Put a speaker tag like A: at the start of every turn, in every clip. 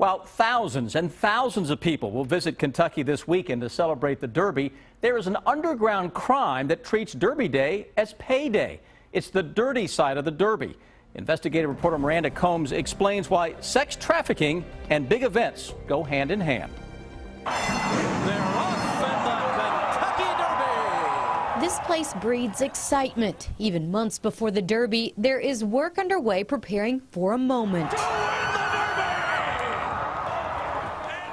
A: While thousands and thousands of people will visit Kentucky this weekend to celebrate the Derby, there is an underground crime that treats Derby Day as payday. It's the dirty side of the Derby. Investigative reporter Miranda Combs explains why sex trafficking and big events go hand in hand.
B: They're off in the Kentucky Derby.
C: This place breeds excitement. Even months before the Derby, there is work underway preparing for a moment.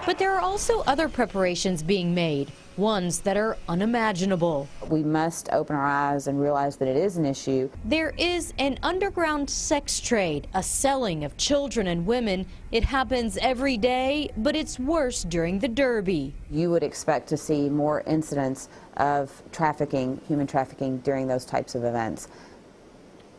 C: But there are also other preparations being made, ones that are unimaginable.
D: We must open our eyes and realize that it is an issue.
C: There is an underground sex trade, a selling of children and women. It happens every day, but it's worse during the Derby.
D: You would expect to see more incidents of trafficking, human trafficking, during those types of events.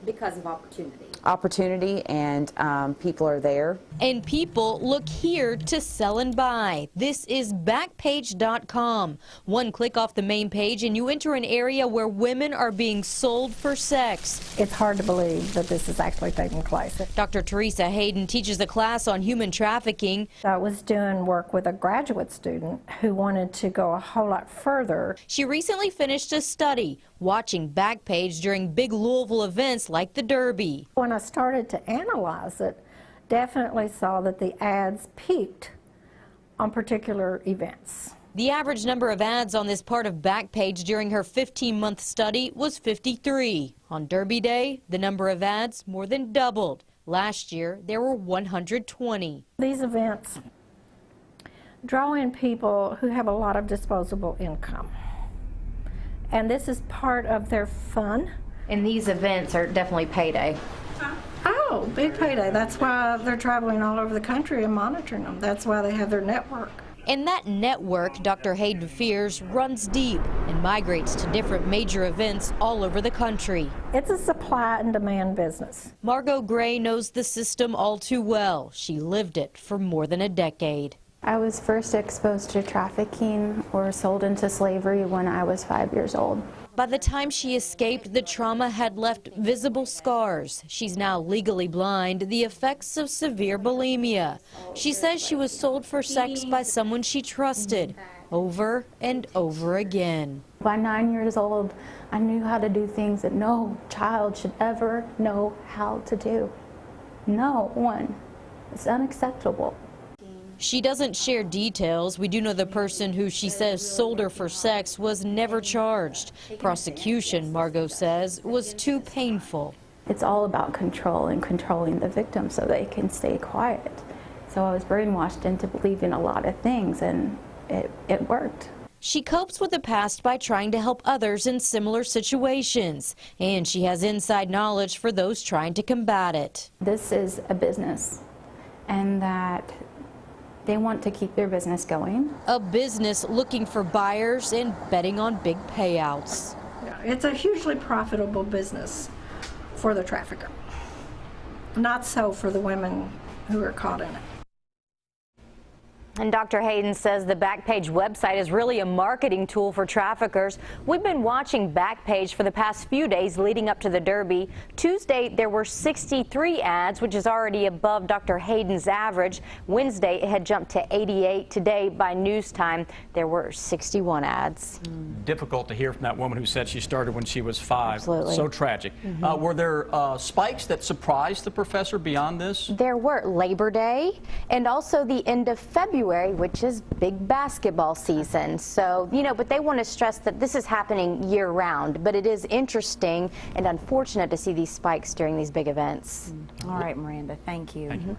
E: Because of opportunity.
D: Opportunity, and people are there.
C: And people look here to sell and buy. This is Backpage.com. One click off the main page and you enter an area where women are being sold for sex.
F: It's hard to believe that this is actually taking place.
C: Dr. Teresa Hayden teaches a class on human trafficking.
F: I was doing work with a graduate student who wanted to go a whole lot further.
C: She recently finished a study watching Backpage during big Louisville events like the Derby.
F: When I started to analyze it, definitely saw that the ads peaked on particular events.
C: The average number of ads on this part of Backpage during her 15-month study was 53. On Derby Day, the number of ads more than doubled. Last year, there were 120.
F: These events draw in people who have a lot of disposable income. And this is part of their fun.
E: And these events are definitely payday.
F: Oh, big payday. That's why they're traveling all over the country and monitoring them. That's why they have their network.
C: And that network, Dr. Hayden fears, runs deep and migrates to different major events all over the country.
F: It's a supply and demand business.
C: Margot Gray knows the system all too well. She lived it for more than a decade.
G: I was first exposed to trafficking or sold into slavery when I was 5 years old.
C: By the time she escaped, the trauma had left visible scars. She's now legally blind, the effects of severe bulimia. She says she was sold for sex by someone she trusted over and over again.
G: By 9 years old, I knew how to do things that no child should ever know how to do. No one. It's unacceptable.
C: She doesn't share details. We do know the person who she says sold her for sex was never charged. Prosecution, Margot says, was too painful.
G: It's all about control and controlling the victim so they can stay quiet. So I was brainwashed into believing a lot of things, and it worked.
C: She copes with the past by trying to help others in similar situations, and she has inside knowledge for those trying to combat it.
G: This is a business, and that they want to keep their business going.
C: A business looking for buyers and betting on big payouts.
F: It's a hugely profitable business for the trafficker. Not so for the women who are caught in it.
E: And Dr. Hayden says the Backpage website is really a marketing tool for traffickers. We've been watching Backpage for the past few days leading up to the Derby. Tuesday, there were 63 ads, which is already above Dr. Hayden's average. Wednesday, it had jumped to 88. Today, by news time, there were 61 ads.
A: Difficult to hear from that woman who said she started when she was 5.
E: Absolutely.
A: So tragic. Were there spikes that surprised the professor beyond this?
E: There were Labor Day and also the end of February, which is big basketball season. So, but they want to stress that this is happening year round, but it is interesting and unfortunate to see these spikes during these big events.
D: All right, Miranda, thank you.
A: Thank you.